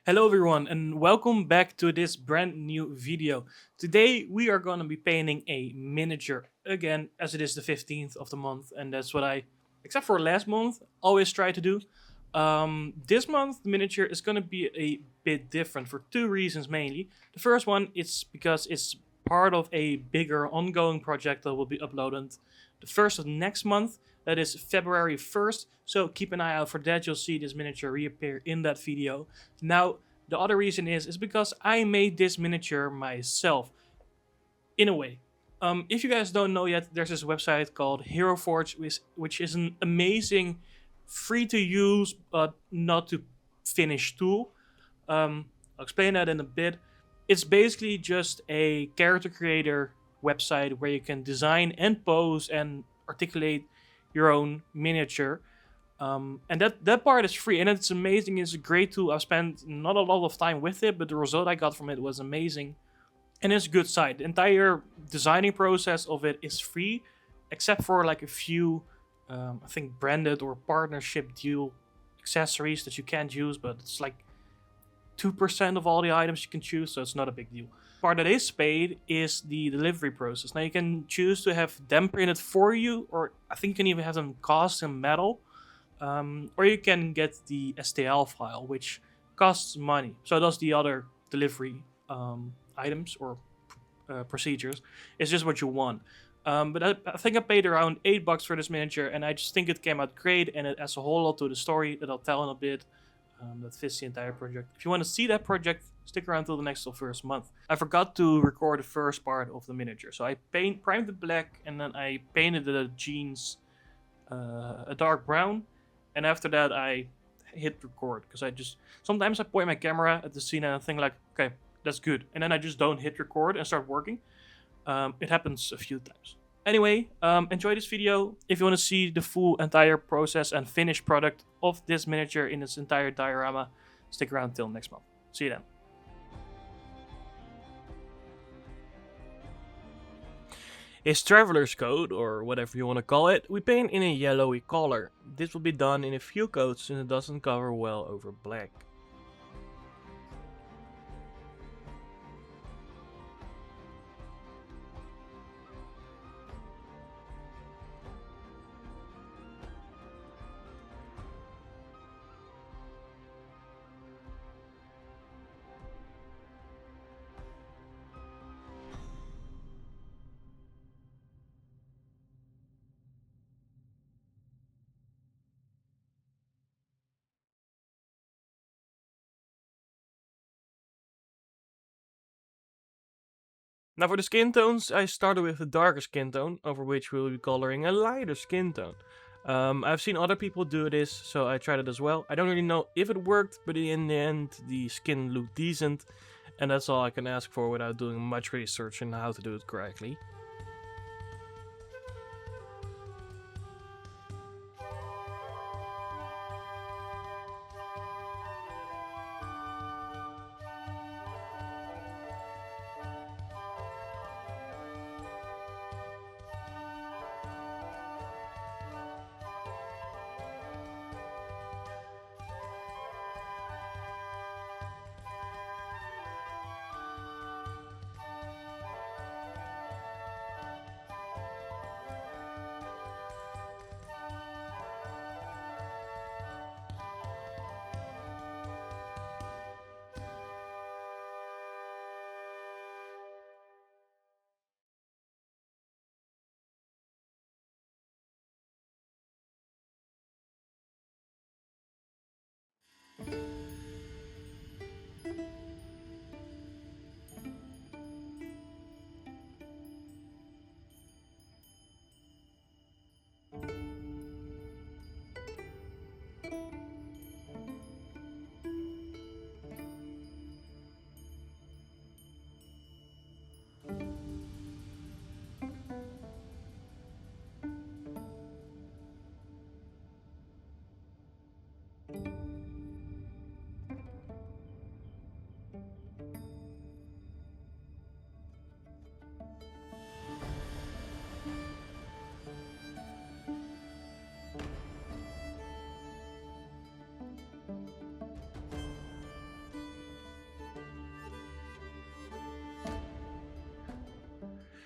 Hello everyone and welcome back to this brand new video. Today we are going to be painting a miniature again as it is the 15th of the month and that's what I, except for last month, always try to do. This month the miniature is going to be a bit different for two reasons mainly. The first one is because it's part of a bigger ongoing project that will be uploaded the first of next month. That is February 1st, so keep an eye out for that. You'll see this miniature reappear in that video. Now, the other reason is because I made this miniature myself, in a way. If you guys don't know yet, there's this website called HeroForge, which is an amazing, free to use but not to finish tool. I'll explain that in a bit. It's basically just a character creator website where you can design and pose and articulate your own miniature. And that part is free and it's amazing. It's a great tool. I've spent not a lot of time with it, but the result I got from it was amazing. And it's a good site. The entire designing process of it is free, except for like a few, I think, branded or partnership deal accessories that you can't use, but it's like 2% of all the items you can choose, so it's not a big deal. Part that is paid is the delivery process. Now you can choose to have them printed for you, or I think you can even have them cast in metal, or you can get the STL file, which costs money. So does the other delivery items or procedures. It's just what you want. But I think I paid around $8 for this miniature, and I just think it came out great, and it adds a whole lot to the story that I'll tell in a bit. That fits the entire project. If you want to see that project, stick around till the next or first month. I forgot to record the first part of the miniature, so I primed it black, and then I painted the jeans a dark brown, and after that I hit record because I just sometimes I point my camera at the scene and I think like, okay, that's good, and then I just don't hit record and start working. It happens a few times. Anyway, enjoy this video. If you want to see the full entire process and finished product of this miniature in its entire diorama, stick around till next month. See you then. His traveler's coat, or whatever you want to call it, we paint in a yellowy color. This will be done in a few coats since it doesn't cover well over black. Now for the skin tones, I started with the darker skin tone, over which we will be coloring a lighter skin tone. I've seen other people do this, so I tried it as well. I don't really know if it worked, but in the end the skin looked decent, and that's all I can ask for without doing much research on how to do it correctly.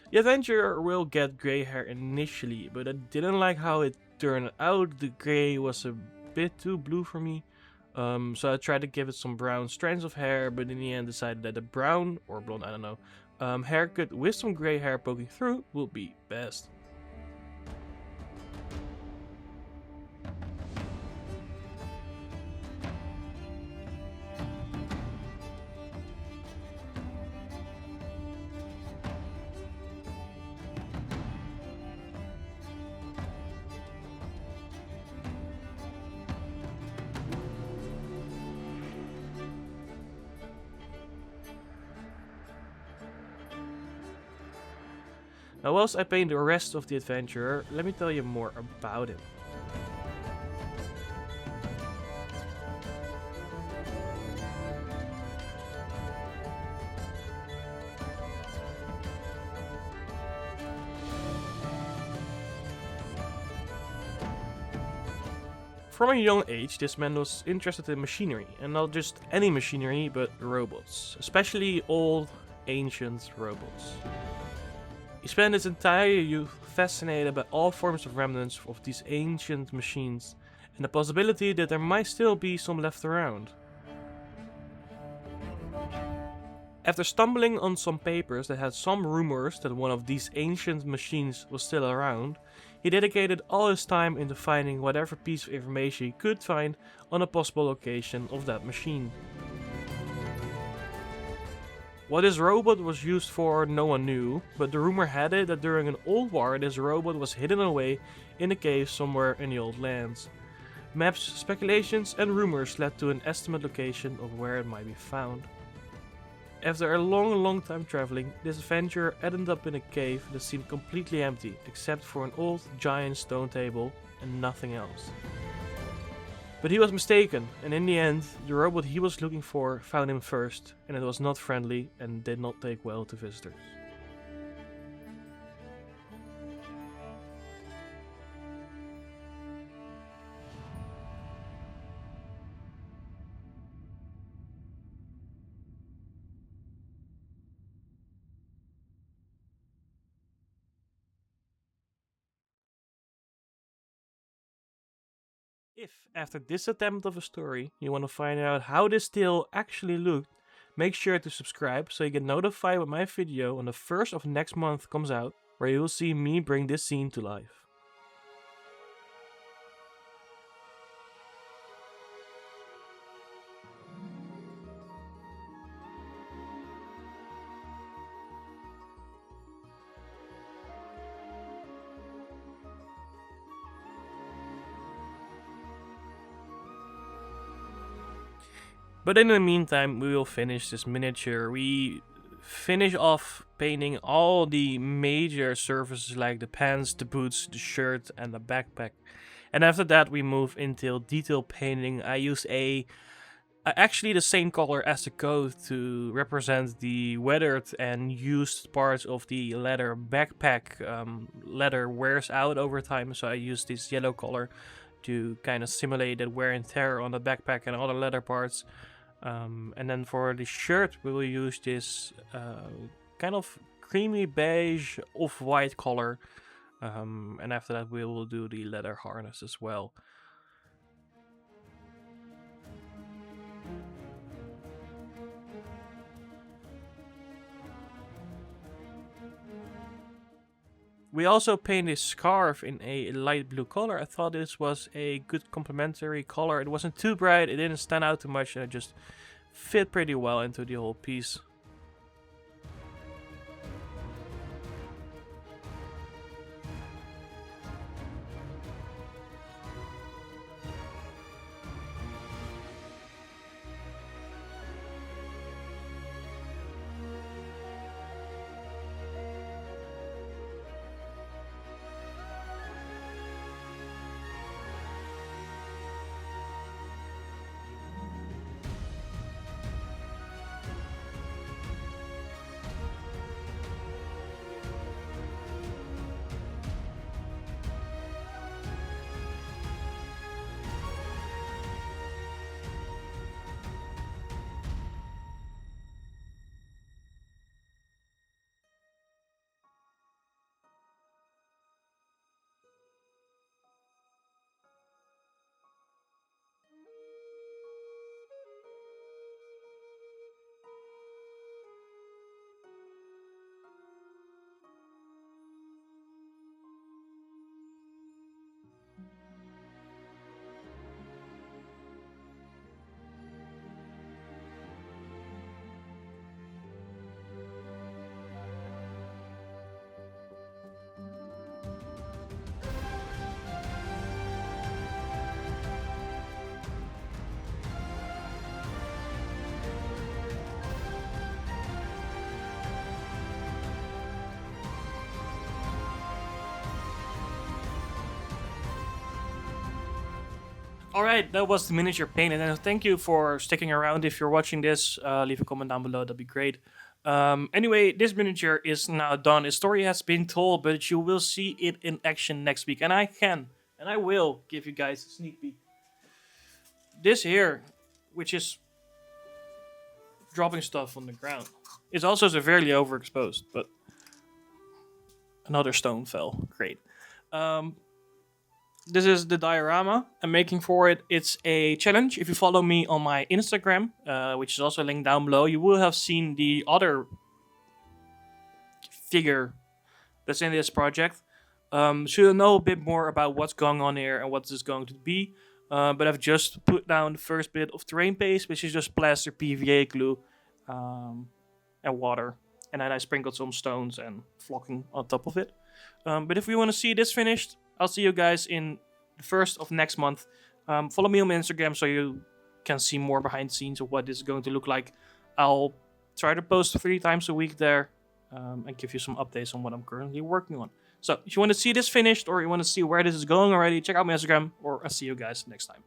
The adventurer will get grey hair initially, but I didn't like how it turned out. The grey was a bit too blue for me. So I tried to give it some brown strands of hair, but in the end decided that a brown, or blonde, I don't know, haircut with some grey hair poking through would be best. Now whilst I paint the rest of the adventurer, let me tell you more about him. From a young age, this man was interested in machinery, and not just any machinery, but robots, especially old, ancient robots. He spent his entire youth fascinated by all forms of remnants of these ancient machines, and the possibility that there might still be some left around. After stumbling on some papers that had some rumors that one of these ancient machines was still around, he dedicated all his time into finding whatever piece of information he could find on a possible location of that machine. What this robot was used for no one knew, but the rumor had it that during an old war this robot was hidden away in a cave somewhere in the old lands. Maps, speculations and rumors led to an estimate location of where it might be found. After a long time traveling, this adventurer ended up in a cave that seemed completely empty, except for an old giant stone table and nothing else. But he was mistaken, and in the end, the robot he was looking for found him first, and it was not friendly and did not take well to visitors. If, after this attempt of a story, you want to find out how this tale actually looked, make sure to subscribe so you get notified when my video on the 1st of next month comes out, where you will see me bring this scene to life. But in the meantime, we will finish this miniature. We finish off painting all the major surfaces like the pants, the boots, the shirt and the backpack. And after that we move into detail painting. I use actually the same color as the coat to represent the weathered and used parts of the leather backpack. Leather wears out over time, so I use this yellow color to kind of simulate that wear and tear on the backpack and other leather parts. And then for the shirt we will use this kind of creamy beige off-white color, and after that we will do the leather harness as well. We also painted this scarf in a light blue color. I thought this was a good complementary color. It wasn't too bright, it didn't stand out too much, and it just fit pretty well into the whole piece. Alright, that was the miniature painted, and thank you for sticking around. If you're watching this, leave a comment down below, that'd be great. Anyway, this miniature is now done. Its story has been told, but you will see it in action next week, and I will give you guys a sneak peek. This here, which is dropping stuff on the ground, is also severely overexposed, but another stone fell. Great. This is the diorama I'm making for it. It's a challenge. If you follow me on my Instagram, which is also linked down below, you will have seen the other figure that's in this project. So you'll know a bit more about what's going on here and what this is going to be. But I've just put down the first bit of terrain paste, which is just plaster, PVA glue, and water. And then I sprinkled some stones and flocking on top of it. But if you want to see this finished, I'll see you guys in the 1st of next month. Follow me on my Instagram so you can see more behind the scenes of what this is going to look like. I'll try to post 3 times a week there and give you some updates on what I'm currently working on. So if you want to see this finished or you want to see where this is going already, check out my Instagram, or I'll see you guys next time.